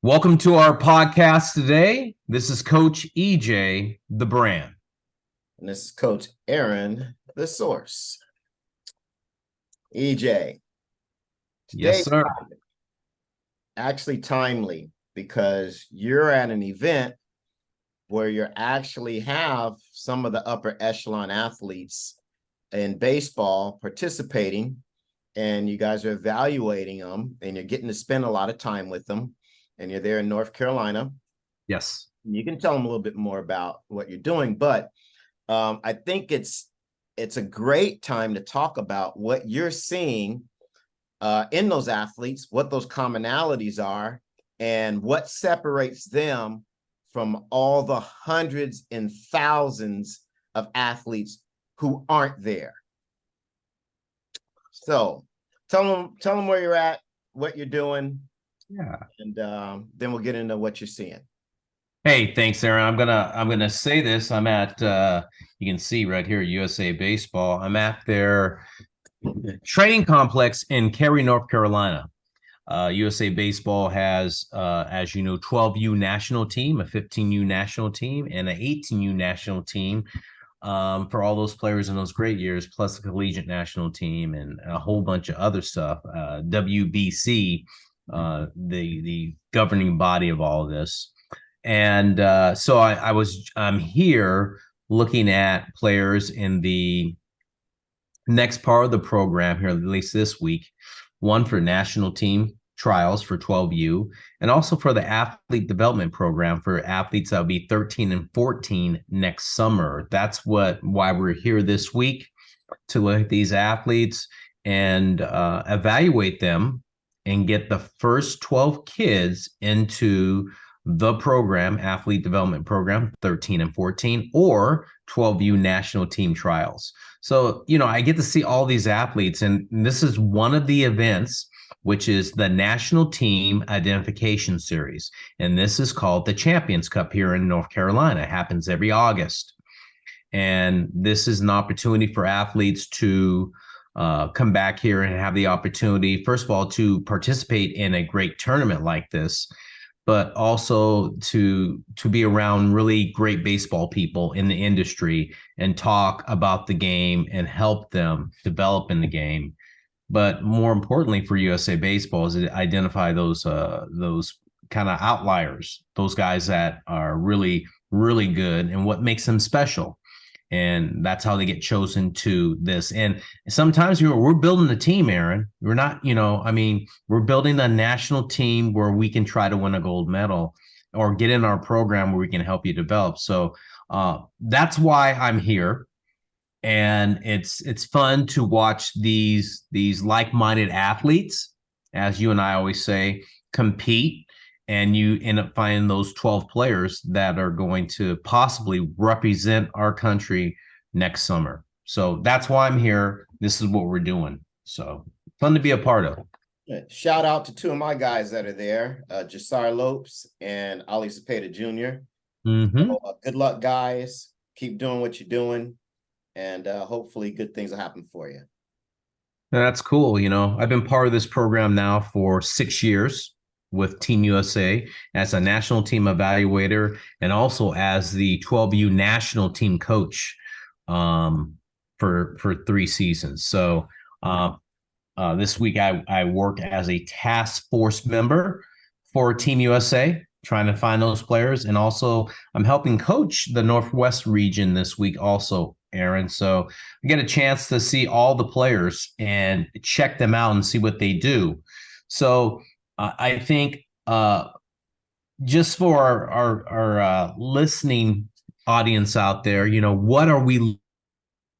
Welcome to our podcast today. This is Coach EJ, the brand. And this is Coach Aaron, the source. EJ. Yes, sir. Actually timely because you're at an event where you actually have some of the upper echelon athletes in baseball participating, and you guys are evaluating them, and you're getting to spend a lot of time with them, and you're there in North Carolina. Yes. You can tell them a little bit more about what you're doing, but I think it's a great time to talk about what you're seeing in those athletes, what those commonalities are, and what separates them from all the hundreds and thousands of athletes who aren't there. So tell them where you're at, what you're doing. Yeah. And then we'll get into what you're seeing. Hey, thanks, Aaron. I'm gonna say this. I'm at you can see right here, USA Baseball. I'm at their training complex in Cary, North Carolina. USA Baseball has, as you know, 12U national team, a 15U national team, and an 18U national team for all those players in those great years, plus a collegiate national team and a whole bunch of other stuff. WBC, the governing body of all of this. And so I'm here looking at players in the next part of the program here, at least this week, one for national team trials for 12U, and also for the athlete development program for athletes that'll be 13 and 14 next summer. That's why we're here this week, to look at these athletes and evaluate them and get the first 12 kids into the program, athlete development program, 13 and 14, or 12U national team trials. So, I get to see all these athletes, and this is one of the events, which is the National Team Identification Series. And this is called the Champions Cup here in North Carolina. It happens every August. And this is an opportunity for athletes to come back here and have the opportunity, first of all, to participate in a great tournament like this, but also to be around really great baseball people in the industry and talk about the game and help them develop in the game. But more importantly for USA Baseball is to identify those kind of outliers, those guys that are really, really good and what makes them special. And that's how they get chosen to this. And sometimes we're building a team, Aaron. We're not, we're building a national team where we can try to win a gold medal or get in our program where we can help you develop. So that's why I'm here. And it's fun to watch these like-minded athletes, as you and I always say, compete. And you end up finding those 12 players that are going to possibly represent our country next summer. So that's why I'm here. This is what we're doing. So fun to be a part of. Shout out to two of my guys that are there, Jasar Lopes and Ali Cepeda Jr. Mm-hmm. So, good luck, guys. Keep doing what you're doing, and hopefully good things will happen for you. That's cool. I've been part of this program now for 6 years with Team USA as a national team evaluator and also as the 12U national team coach for 3 seasons. So this week I work as a task force member for Team USA, trying to find those players. And also I'm helping coach the Northwest region this week also, Aaron. So I get a chance to see all the players and check them out and see what they do. So I think just for our listening audience out there, what are we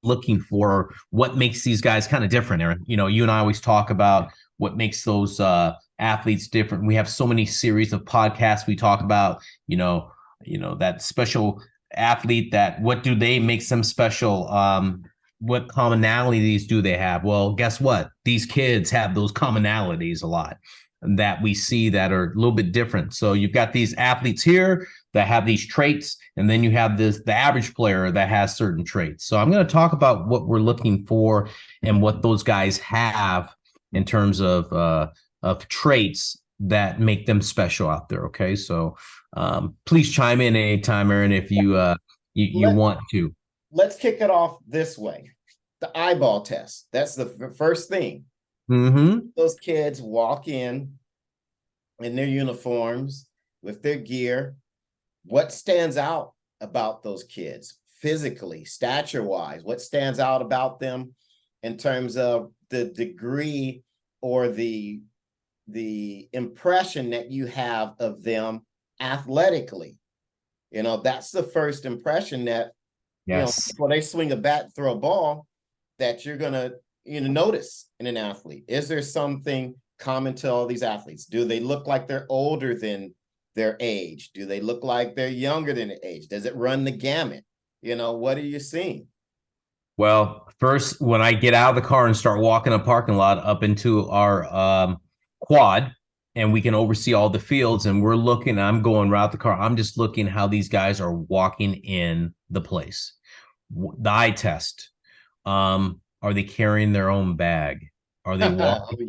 looking for? What makes these guys kind of different, Aaron? You and I always talk about what makes those athletes different. We have so many series of podcasts. We talk about, that special athlete, that what do they makes them special? What commonalities do they have? Well, guess what? These kids have those commonalities a lot that we see that are a little bit different. So you've got these athletes here that have these traits, and then you have the average player that has certain traits. So I'm going to talk about what we're looking for and what those guys have in terms of traits that make them special out there. Okay, so please chime in anytime, Aaron, if you Let, want to. let's kick it off this way. The eyeball test. That's the first thing. Mm-hmm. Those kids walk in their uniforms with their gear. What stands out about those kids physically, stature wise? What stands out about them in terms of the degree or the impression that you have of them athletically? That's the first impression that, Yes. before they swing a bat, throw a ball, that you're gonna notice in an athlete. Is there something common to all these athletes? Do they look like they're older than their age? Do they look like they're younger than their age? Does it run the gamut? What are you seeing? Well, first, when I get out of the car and start walking a parking lot up into our quad, and we can oversee all the fields, and we're looking, I'm going around the car. I'm just looking how these guys are walking in the place. The eye test. Are they carrying their own bag? Are they Oh walking?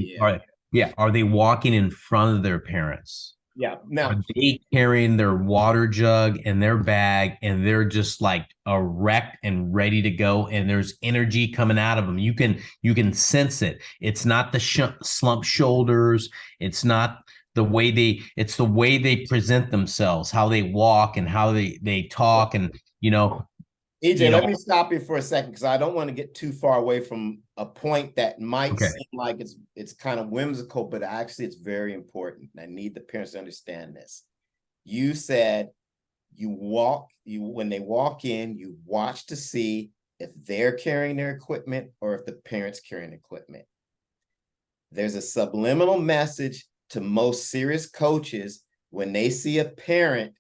yeah. Are they walking in front of their parents? Yeah. Are Now, they carrying their water jug and their bag and they're just like erect and ready to go, and there's energy coming out of them? You can sense it. It's not the slump shoulders. It's not it's the way they present themselves, how they walk and how they talk, and you know EJ, you know let me stop you for a second because I don't want to get too far away from a point that might okay. seem like it's kind of whimsical, but actually it's very important. I need the parents to understand this. You said when they walk in, you watch to see if they're carrying their equipment or if the parents carrying equipment. There's a subliminal message to most serious coaches when they see a parent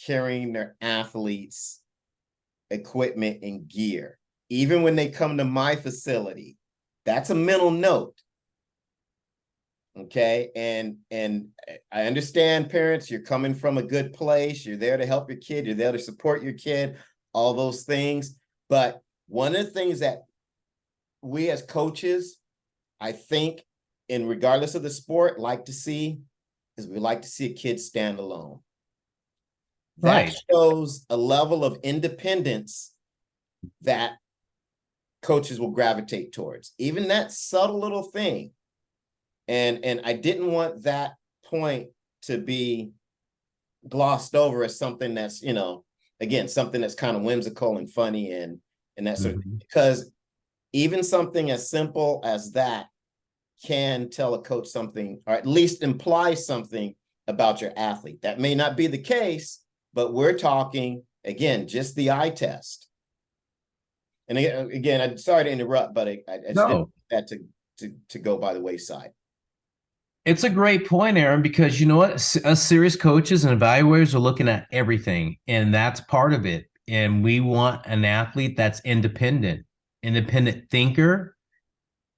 carrying their athletes equipment and gear, even when they come to my facility. That's a mental note. Okay. And I understand, parents, you're coming from a good place, you're there to help your kid, you're there to support your kid, all those things. But one of the things that we as coaches, I think, and regardless of the sport, like to see is we like to see a kid stand alone. That Right. shows a level of independence that coaches will gravitate towards, even that subtle little thing. And I didn't want that point to be glossed over as something that's, again, something that's kind of whimsical and funny and that sort of thing. Because even something as simple as that can tell a coach something, or at least imply something about your athlete. That may not be the case, but we're talking, again, just the eye test. And again, I'm sorry to interrupt, but I just didn't want that to go by the wayside. It's a great point, Aaron, because you know what? Us serious coaches and evaluators are looking at everything, and that's part of it. And we want an athlete that's independent thinker,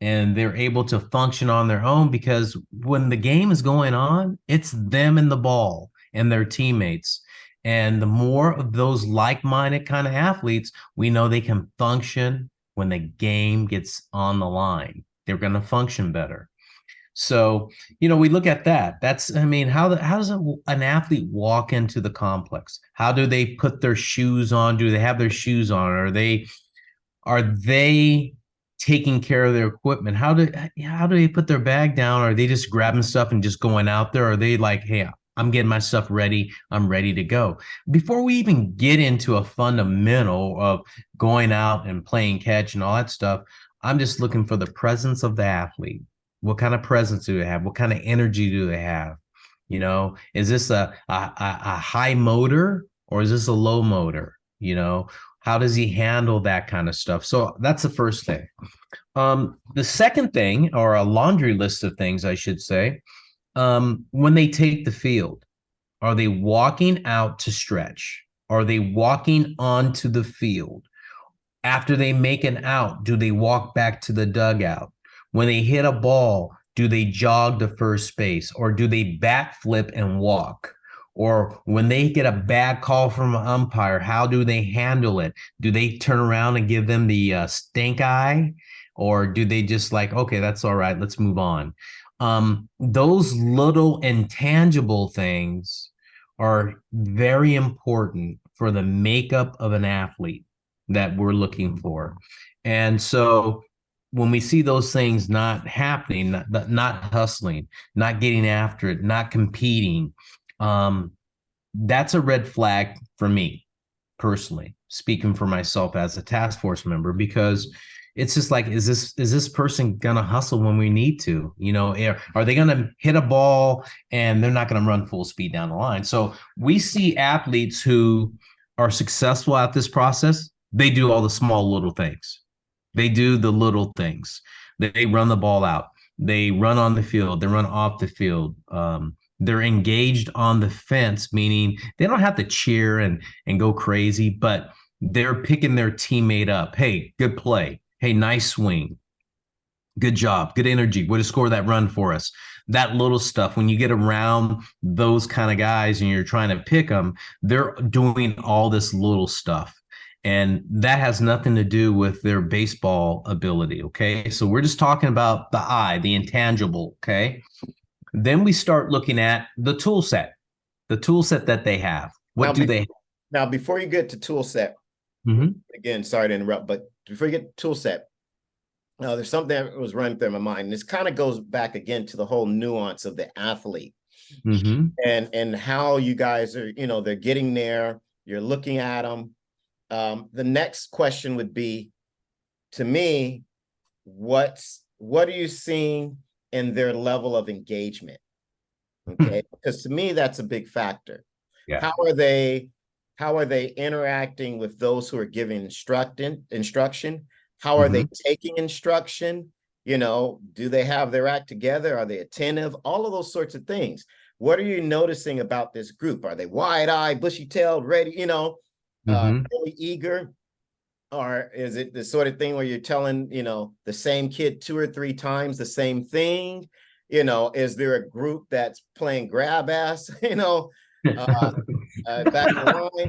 and they're able to function on their own, because when the game is going on, it's them and the ball and their teammates. And the more of those like-minded kind of athletes, we know they can function when the game gets on the line. They're going to function better. So, we look at that. That's, I mean, how does an athlete walk into the complex? How do they put their shoes on? Do they have their shoes on? Are they taking care of their equipment? How do they put their bag down? Are they just grabbing stuff and just going out there? Are they like, hey, I'm getting my stuff ready. I'm ready to go. Before we even get into a fundamental of going out and playing catch and all that stuff, I'm just looking for the presence of the athlete. What kind of presence do they have? What kind of energy do they have? Is this a high motor or is this a low motor? How does he handle that kind of stuff? So that's the first thing. The second thing, or a laundry list of things, I should say, when they take the field, are they walking out to stretch? Are they walking onto the field? After they make an out, do they walk back to the dugout? When they hit a ball, do they jog to first base, or do they backflip and walk? Or when they get a bad call from an umpire, how do they handle it? Do they turn around and give them the stink eye? Or do they just like, okay, that's all right, let's move on? Those little intangible things are very important for the makeup of an athlete that we're looking for. And so when we see those things not happening, not hustling, not getting after it, not competing, that's a red flag for me personally, speaking for myself as a task force member, because it's just like, is this person gonna hustle when we need to? Are they gonna hit a ball and they're not gonna run full speed down the line? So we see athletes who are successful at this process. They do all the small little things. They do the little things. They run the ball out. They run on the field. They run off the field. They're engaged on the fence, meaning they don't have to cheer and go crazy, but they're picking their teammate up. Hey, good play. Hey, nice swing. Good job. Good energy. Way to score that run for us. That little stuff, when you get around those kind of guys and you're trying to pick them, they're doing all this little stuff. And that has nothing to do with their baseball ability. Okay. So we're just talking about the eye, the intangible. Okay. Then we start looking at the tool set that they have. What do they have? Now, before you get to tool set, again, sorry to interrupt, but before you get to tool set, there's something that was running through my mind. This kind of goes back again to the whole nuance of the athlete and how you guys are, they're getting there. You're looking at them. The next question would be, to me, what are you seeing in their level of engagement? Okay, because to me, that's a big factor. Yeah. How are they interacting with those who are giving instruction? How are they taking instruction? Do they have their act together? Are they attentive? All of those sorts of things. What are you noticing about this group? Are they wide-eyed, bushy-tailed, ready, really eager? Or is it the sort of thing where you're telling, the same kid 2 or 3 times the same thing? Is there a group that's playing grab ass, back in the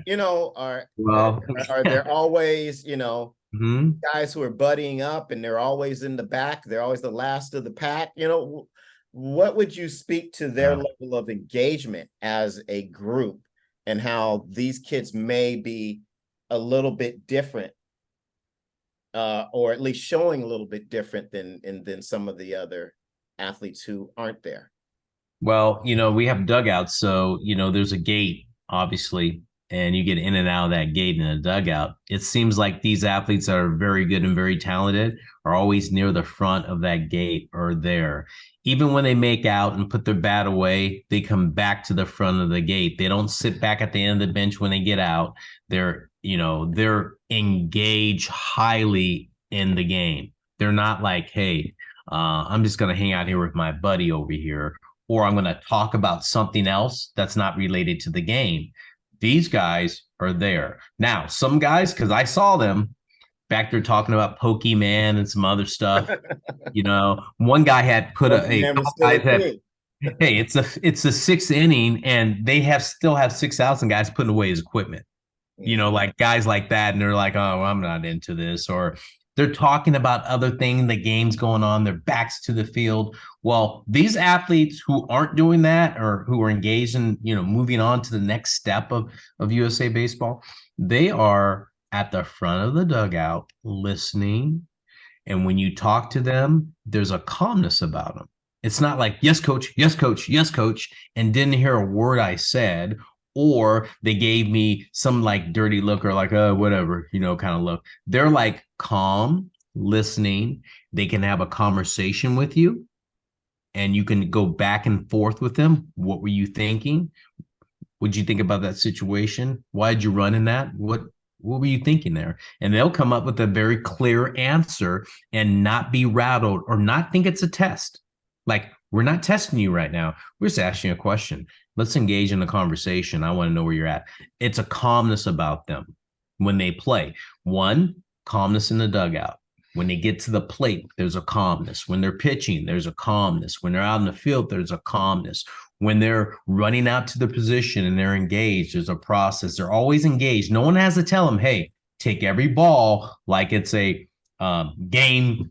line, are there always, guys who are buddying up and they're always in the back, they're always the last of the pack? What would you speak to their level of engagement as a group and how these kids may be a little bit different, or at least showing a little bit different than some of the other athletes who aren't there? Well, we have dugouts, so there's a gate, obviously, and you get in and out of that gate in a dugout. It seems like these athletes that are very good and very talented are always near the front of that gate or there. Even when they make out and put their bat away, they come back to the front of the gate. They don't sit back at the end of the bench when they get out. They're engaged highly in the game. They're not like, hey, I'm just going to hang out here with my buddy over here, or I'm going to talk about something else that's not related to the game. These guys are there. Now, some guys, because I saw them back there talking about Pokemon and some other stuff. One guy had put hey, it's a 6th inning, and they still have 6,000 guys putting away his equipment. Like guys like that, and they're like, oh, I'm not into this, or they're talking about other things, the game's going on, their backs to the field. Well, these athletes who aren't doing that, or who are engaged in, moving on to the next step of USA baseball, they are at the front of the dugout listening. And when you talk to them, there's a calmness about them. It's not like, yes, coach, yes, coach, yes, coach, and didn't hear a word I said, or they gave me some like dirty look, or like, whatever, kind of look. They're like calm, listening. They can have a conversation with you, and you can go back and forth with them. What were you thinking? What'd you think about that situation? Why did you run in that? What were you thinking there? And they'll come up with a very clear answer and not be rattled, or not think it's a test. Like, we're not testing you right now. We're just asking you a question. Let's engage in a conversation. I want to know where you're at. It's a calmness about them when they play. One, calmness in the dugout. When they get to the plate, there's a calmness. When they're pitching, there's a calmness. When they're out in the field, there's a calmness. When they're running out to the position and they're engaged, there's a process. They're always engaged. No one has to tell them, hey, take every ball like it's a a game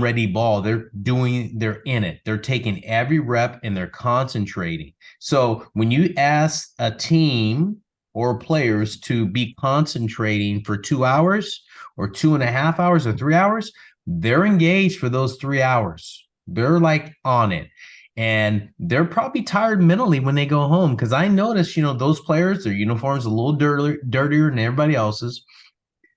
ready ball. They're in it. They're taking every rep and they're concentrating. So when you ask a team or players to be concentrating for 2 hours or 2.5 hours or 3 hours, they're engaged for those 3 hours. They're like on it. And they're probably tired mentally when they go home. Because I notice, those players, their uniforms a little dirtier than everybody else's.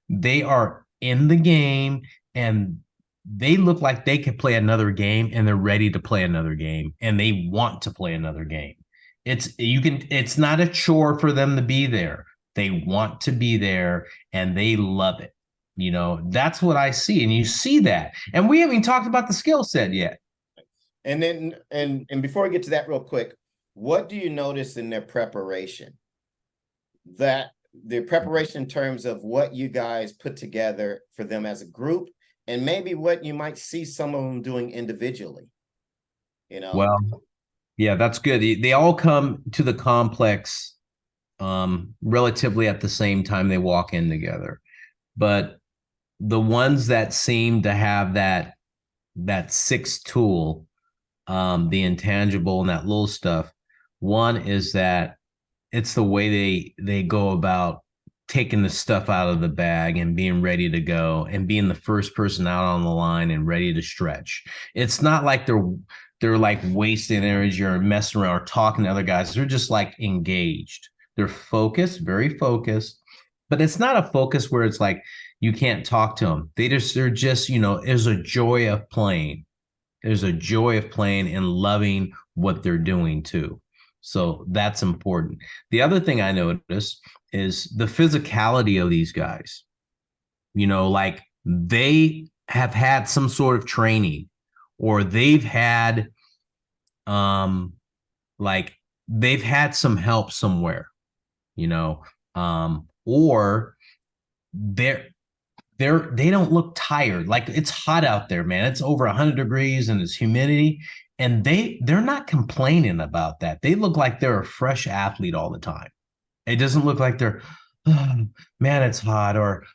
They are in the game and they look like they could play another game and they're ready to play another game and they want to play another game. It's not a chore for them to be there. They want to be there and they love it. That's what I see. And you see that. And we haven't talked about the skill set yet. And then, and before we get to that real quick, what do you notice in their preparation? That the preparation in terms of what you guys put together for them as a group, and maybe what you might see some of them doing individually. Well, yeah, that's good. They all come to the complex relatively at the same time they walk in together. But the ones that seem to have that sixth tool, the intangible and that little stuff, one is that it's the way they go about taking the stuff out of the bag and being ready to go and being the first person out on the line and ready to stretch. It's not like they're like wasting energy or messing around or talking to other guys. They're just like engaged. They're focused, very focused, but it's not a focus where it's like you can't talk to them. They're just, there's a joy of playing. There's a joy of playing and loving what they're doing too. So that's important. The other thing I noticed is the physicality of these guys. Like they have had some sort of training or they've had like they've had some help somewhere, or they don't look tired. Like it's hot out there, man. It's over 100 degrees and it's humidity. And they're not complaining about that. They look like they're a fresh athlete all the time. It doesn't look like they're, oh, man, it's hot, or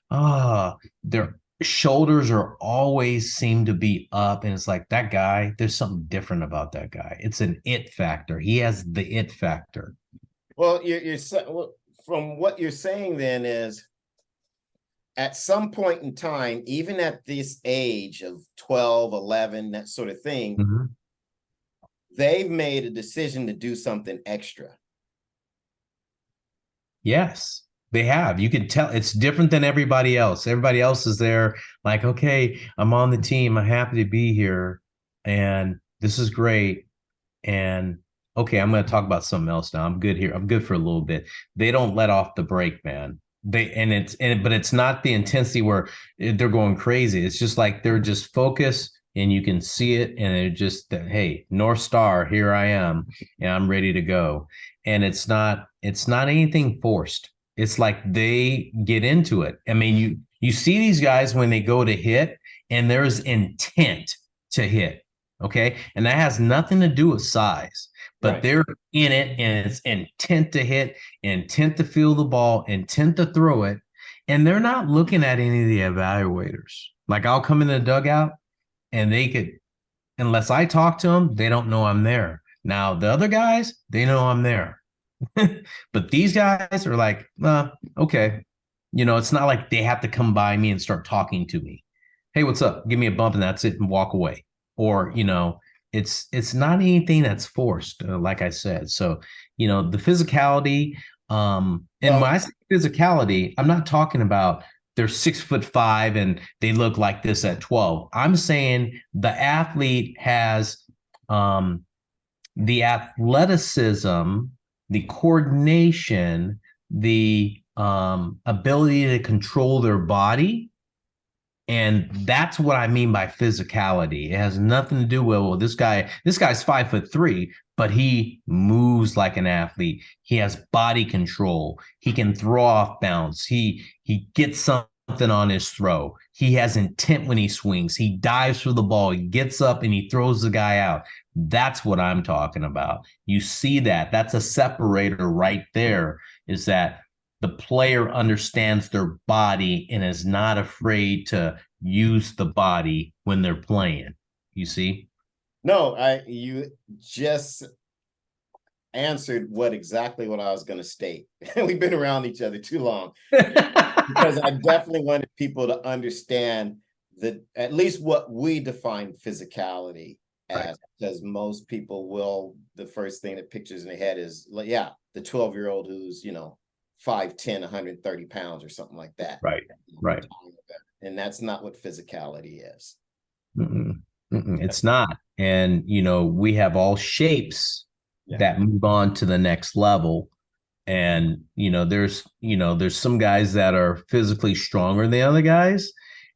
their shoulders are always seem to be up. And it's like that guy, there's something different about that guy. It's an it factor. He has the it factor. Well, from what you're saying then is at some point in time, even at this age of 12, 11, that sort of thing, they've made a decision to do something extra. Yes, they have. You can tell it's different than everybody else. Everybody else is there like, okay, I'm on the team. I'm happy to be here. And this is great. And okay, I'm going to talk about something else now. I'm good here. I'm good for a little bit. They don't let off the brake, man. But it's not the intensity where they're going crazy. It's just like they're just focused and you can see it. And they're just, hey, North Star, here I am, and I'm ready to go. And it's not anything forced. It's like they get into it. I mean, you see these guys when they go to hit and there's intent to hit. Okay. And that has nothing to do with size, but they're in it and it's intent to hit, intent to feel the ball, intent to throw it. And they're not looking at any of the evaluators. Like I'll come in the dugout and they could, unless I talk to them, they don't know I'm there. Now the other guys, they know I'm there. But these guys are like, okay. It's not like they have to come by me and start talking to me. Hey, what's up? Give me a bump and that's it and walk away. Or, it's not anything that's forced, like I said. So, the physicality, and when I say physicality, I'm not talking about they're 6'5" and they look like this at 12. I'm saying the athlete has the athleticism, the coordination, the ability to control their body. And that's what I mean by physicality. It has nothing to do with, well, this guy's 5'3", but he moves like an athlete. He has body control. He can throw off bounce. He gets something on his throw. He has intent when he swings. He dives for the ball. He gets up and he throws the guy out. That's what I'm talking about. You see that. That's a separator right there, is that the player understands their body and is not afraid to use the body when they're playing. You see? No, you just answered exactly what I was going to state. We've been around each other too long, because I definitely wanted people to understand that at least what we define physicality as, right. Because most people will, the first thing that pictures in their head is like, yeah, the 12-year-old who's, 5'10", 130 pounds or something like that. Right. Right. And that's not what physicality is. Mm-mm. Mm-mm. It's not. And, we have all shapes that move on to the next level. And, there's some guys that are physically stronger than other guys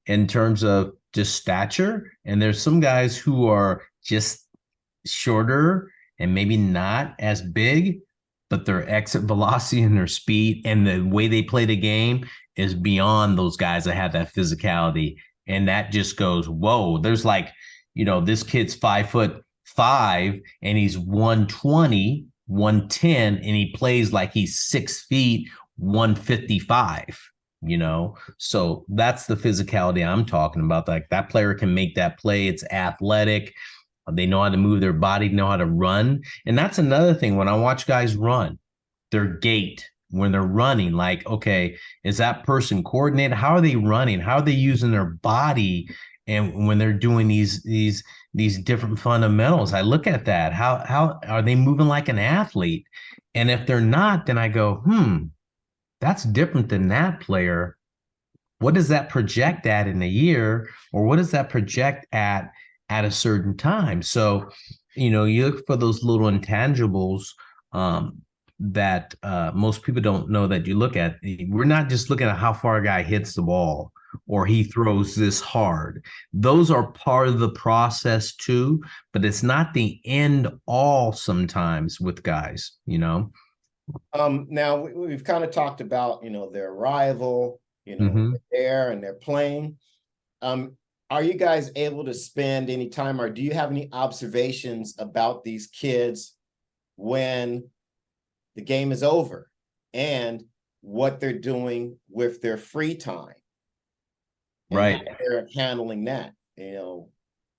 in terms of just stature. And there's some guys who are just shorter and maybe not as big, but their exit velocity and their speed and the way they play the game is beyond those guys that have that physicality. And that just goes, whoa, there's like, this kid's 5'5" and he's 120, 110, and he plays like he's 6 feet, 155. So that's the physicality I'm talking about. Like that player can make that play. It's athletic. They know how to move their body, know how to run. And that's another thing. When I watch guys run, their gait, when they're running, like, okay, is that person coordinated? How are they running? How are they using their body? And when they're doing these different fundamentals, I look at that. How are they moving like an athlete? And if they're not, then I go, that's different than that player. What does that project at in a year? Or what does that project at a certain time? So, you look for those little intangibles that most people don't know that you look at. We're not just looking at how far a guy hits the ball or he throws this hard. Those are part of the process too, but it's not the end all sometimes with guys, Now we've kind of talked about, their arrival, there and they're playing. Are you guys able to spend any time, or do you have any observations about these kids when the game is over and what they're doing with their free time? Right. How they're handling that,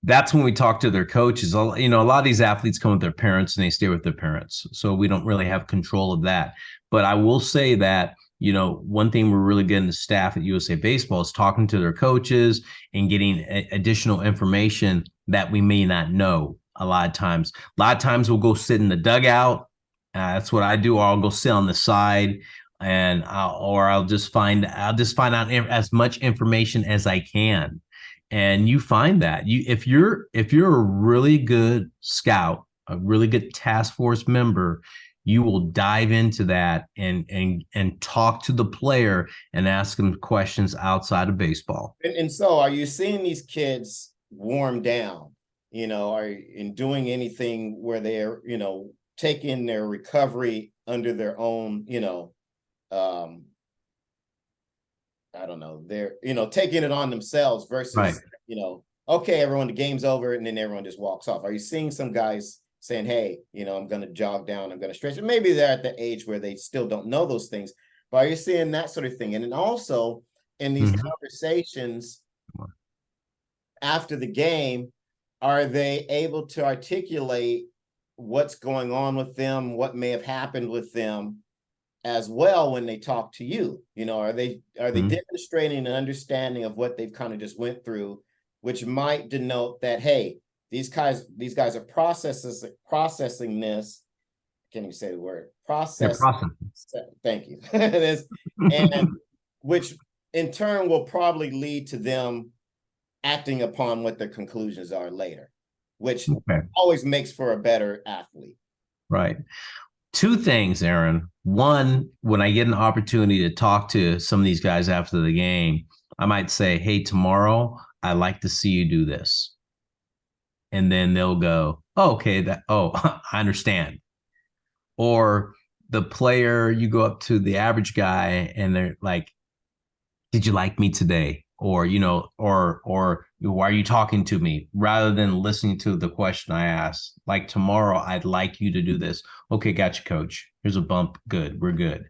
That's when we talk to their coaches. A lot of these athletes come with their parents and they stay with their parents. So we don't really have control of that. But I will say that, one thing we're really getting the staff at USA Baseball is talking to their coaches and getting additional information that we may not know a lot of times. A lot of times we'll go sit in the dugout. That's what I do. Or I'll go sit on the side and I'll just find out as much information as I can. And you find that if you're a really good scout, a really good task force member, you will dive into that and talk to the player and ask them questions outside of baseball. And so are you seeing these kids warm down, are in doing anything where they're, taking their recovery under their own, I don't know, they're, taking it on themselves versus, right. Okay, everyone, the game's over, and then everyone just walks off. Are you seeing some guys saying, hey, I'm going to jog down, I'm going to stretch? And maybe they're at the age where they still don't know those things, but are you seeing that sort of thing? And then also in these conversations after the game, are they able to articulate what's going on with them, what may have happened with them as well when they talk to you? Are they demonstrating an understanding of what they've kind of just went through, which might denote that, hey, these guys are processing this. Can you say the word process? Thank you. And which in turn will probably lead to them acting upon what their conclusions are later, which always makes for a better athlete. Right. Two things, Aaron. One, when I get an opportunity to talk to some of these guys after the game, I might say, hey, tomorrow, I'd like to see you do this. And then they'll go, oh, okay, I understand. Or the player, you go up to the average guy and they're like, did you like me today? Or, or why are you talking to me? Rather than listening to the question I asked, like tomorrow, I'd like you to do this. Okay, gotcha, coach. Here's a bump. Good. We're good.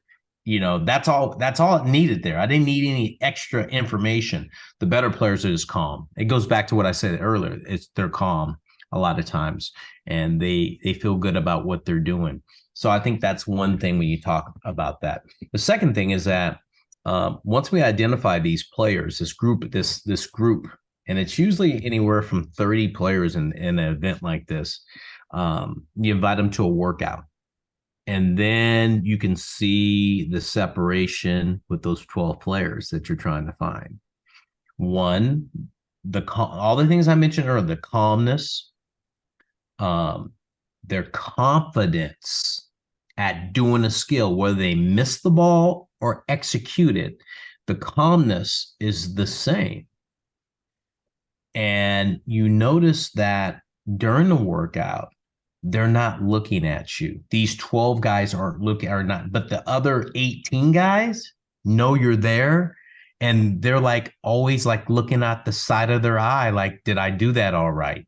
That's all it needed there. I didn't need any extra information. The better players are just calm. It goes back to what I said earlier. They're calm a lot of times, and they feel good about what they're doing. So I think that's one thing when you talk about that. The second thing is that once we identify these players, this group, and it's usually anywhere from 30 players in an event like this, you invite them to a workout. And then you can see the separation with those 12 players that you're trying to find. One, all the things I mentioned earlier, the calmness, um, their confidence at doing a skill, whether they miss the ball or execute it, the calmness is the same. And you notice that during the workout, they're not looking at you. These 12 guys aren't looking, or not, but the other 18 guys know you're there. And they're like always like looking at the side of their eye, like, did I do that all right?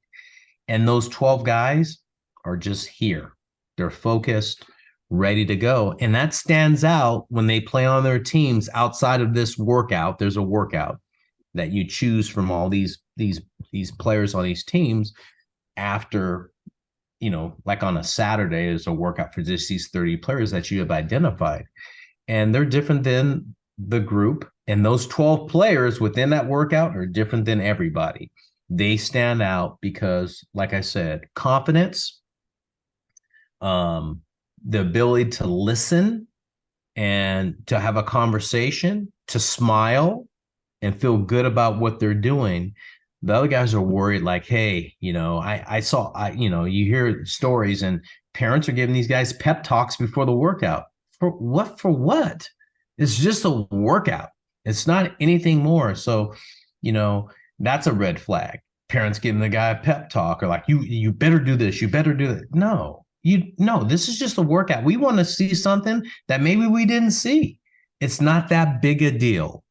And those 12 guys are just here. They're focused, ready to go. And that stands out when they play on their teams outside of this workout. There's a workout that you choose from all these players on these teams after, like on a Saturday, there's a workout for just these 30 players that you have identified. And they're different than the group. And those 12 players within that workout are different than everybody. They stand out because, like I said, confidence, the ability to listen and to have a conversation, to smile and feel good about what they're doing. The other guys are worried, like, hey, you hear stories and parents are giving these guys pep talks before the workout. For what? For what? It's just a workout. It's not anything more. So, that's a red flag. Parents giving the guy a pep talk or like, you better do this. You better do that. No, this is just a workout. We want to see something that maybe we didn't see. It's not that big a deal.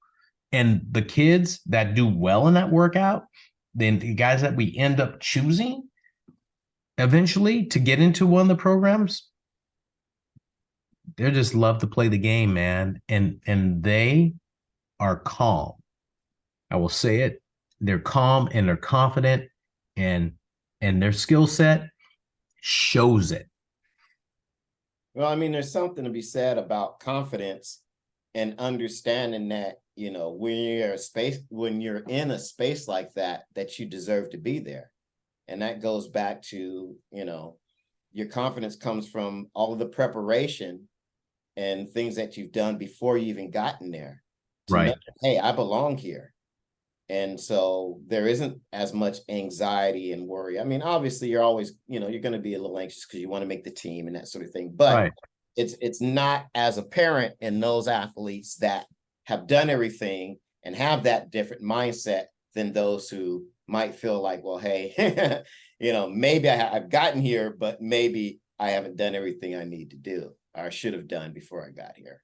And the kids that do well in that workout, then the guys that we end up choosing eventually to get into one of the programs, they just love to play the game, man. And they are calm. I will say it. They're calm and they're confident, and their skill set shows it. Well, I mean, there's something to be said about confidence and understanding that, when you're in a space like that, that you deserve to be there. And that goes back to, your confidence comes from all of the preparation and things that you've done before you even gotten there. Right. Know, hey, I belong here. And so there isn't as much anxiety and worry. I mean, obviously you're always, you're going to be a little anxious because you want to make the team and that sort of thing. But right. It's not as apparent in those athletes that have done everything and have that different mindset than those who might feel like, well, hey, maybe I've gotten here, but maybe I haven't done everything I need to do or should have done before I got here.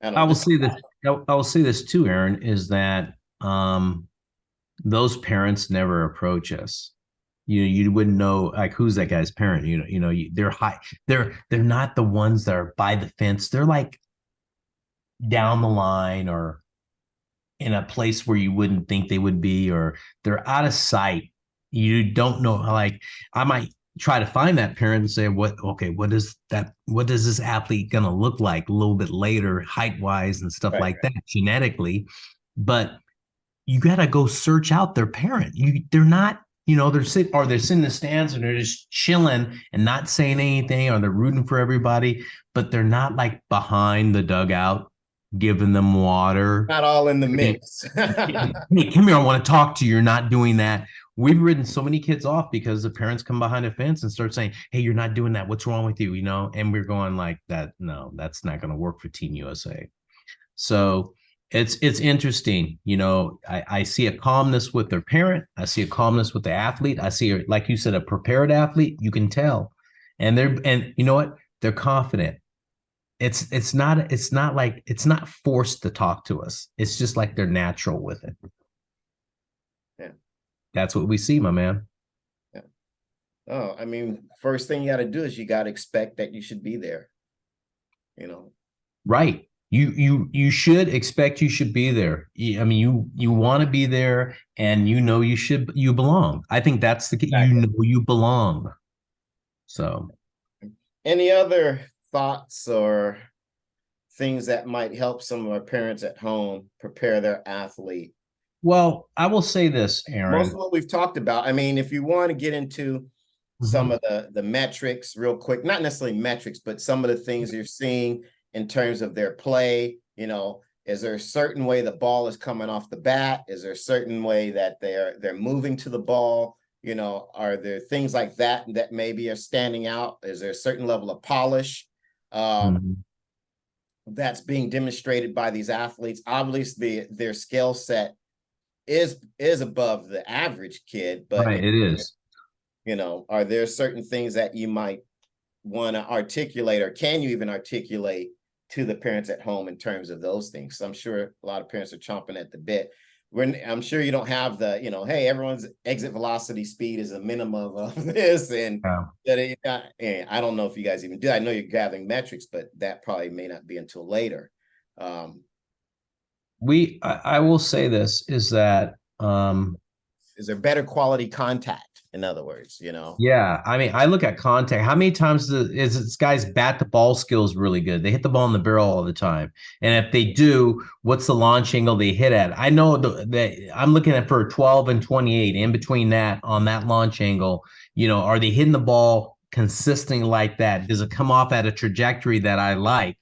I will say this. I will say this too, Aaron, is that those parents never approach us. You wouldn't know, like, who's that guy's parent. They're high. They're not the ones that are by the fence. They're like down the line or in a place where you wouldn't think they would be, or they're out of sight. You don't know. Like, I might try to find that parent and say, what is that? What is this athlete going to look like a little bit later, height wise and stuff like that, genetically? But you got to go search out their parent. They're not, they're sitting in the stands and they're just chilling and not saying anything, or they're rooting for everybody, but they're not like behind the dugout, giving them water. Not all in the mix. Hey, come here, I want to talk to you. You're not doing that. We've ridden so many kids off because the parents come behind a fence and start saying, hey, you're not doing that. What's wrong with you? And we're going like that. No, that's not going to work for Team USA. So it's interesting. I see a calmness with their parent. I see a calmness with the athlete. I see, like you said, a prepared athlete. You can tell. And you know what? They're confident. It's not forced to talk to us. It's just like they're natural with it. Yeah. That's what we see, my man. Yeah. Oh, I mean, first thing you got to do is you got to expect that you should be there. Right. You should expect you should be there. I mean, you want to be there, and you belong. I think that's Exactly. you belong. So, Any other thoughts or things that might help some of our parents at home prepare their athlete? well, I will say this, Most of Aaron. what we've talked about. I mean, if you want to get into some Mhm. of the metrics real quick, not necessarily metrics, but some of the things you're seeing in terms of their play, is there a certain way the ball is coming off the bat? Is there a certain way that they're moving to the ball? Are there things like that that maybe are standing out? Is there a certain level of polish Mhm. that's being demonstrated by these athletes? Obviously, their skill set is above the average kid, but Right, it is. are there certain things that you might want to articulate, or can you even articulate to the parents at home in terms of those things? So I'm sure a lot of parents are chomping at the bit. I'm sure you don't have the, hey, everyone's exit velocity speed is a minimum of this, and Yeah. and I don't know if you guys even do. I know you're gathering metrics, but that probably may not be until later. Um, I will say this is that is there better quality contact? In other words, yeah, I mean, I look at contact. How many times is this guy's bat to ball skills really good? They hit the ball in the barrel all the time. And if they do, what's the launch angle they hit at? I know that I'm looking at for 12 and 28 in between that on that launch angle. Are they hitting the ball consistently like that? Does it come off at a trajectory that I like?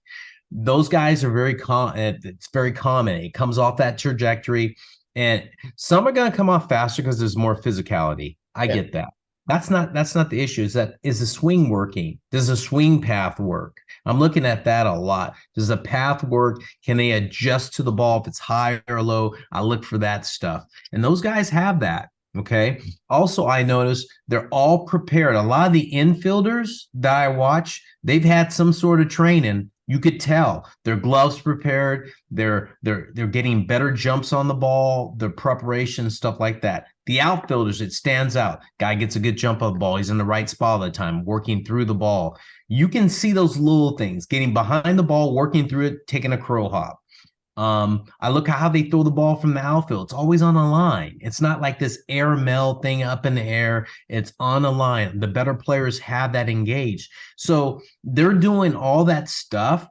Those guys are very it's very common. It comes off that trajectory, and some are going to come off faster because there's more physicality. I yeah, get that. That's not the issue. Is the swing working? Does the swing path work? I'm looking at that a lot. Does the path work? Can they adjust to the ball if it's high or low? I look for that stuff. And those guys have that. Okay. Also, I notice they're all prepared. A lot of the infielders that I watch, they've had some sort of training. You could tell their gloves prepared. They're getting better jumps on the ball, their preparation, stuff like that. The outfielders, it stands out. Guy gets a good jump on the ball. He's in the right spot all the time, working through the ball. You can see those little things, getting behind the ball, working through it, taking a crow hop. I look at how they throw the ball from the outfield. It's always on a line. It's not like this air mel thing up in the air. It's on a line. The better players have that engaged. So they're doing all that stuff.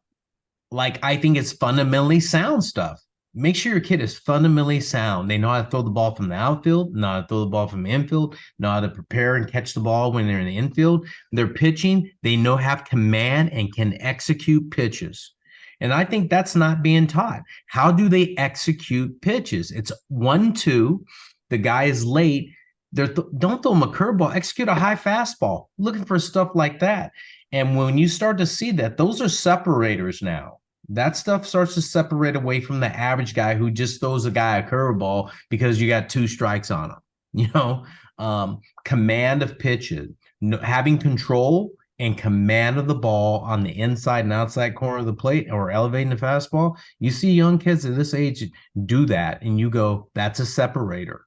Like, I think it's fundamentally sound stuff. Make sure your kid is fundamentally sound. They know how to throw the ball from the outfield, know how to throw the ball from the infield, know how to prepare and catch the ball when they're in the infield. They're pitching. They know have command and can execute pitches. And I think that's not being taught. How do they execute pitches? It's 1-2. The guy is late. Don't throw him a curveball. Execute a high fastball. Looking for stuff like that. And when you start to see that, those are separators now. That stuff starts to separate away from the average guy who just throws a guy a curveball because you got two strikes on him. Command of pitches, having control and command of the ball on the inside and outside corner of the plate or elevating the fastball. You see young kids at this age do that, and you go, that's a separator.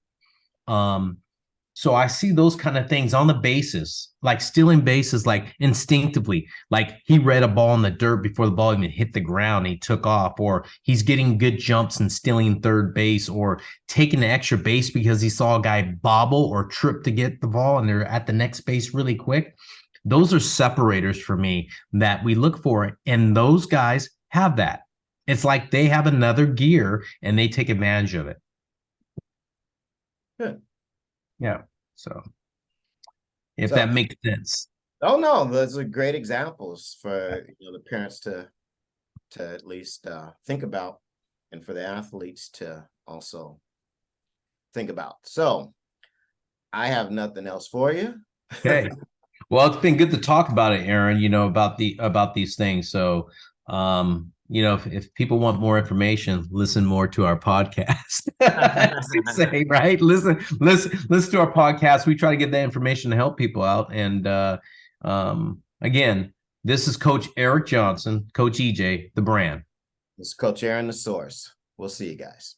So I see those kind of things on the bases, like stealing bases, like instinctively, like he read a ball in the dirt before the ball even hit the ground. He took off, or he's getting good jumps and stealing third base, or taking the extra base because he saw a guy bobble or trip to get the ball and they're at the next base really quick. Those are separators for me that we look for. And those guys have that. It's like they have another gear and they take advantage of it. good. Yeah. So if So, that makes sense. oh no, those are great examples for the parents to at least think about, and for the athletes to also think about. So I have nothing else for you. Okay. Well, it's been good to talk about it, Aaron, about these things. So, if people want more information, listen more to our podcast. As they say, right? Listen to our podcast. We try to get that information to help people out. And again, this is Coach Eric Johnson, Coach EJ, the brand. This is Coach Aaron, the source. We'll see you guys.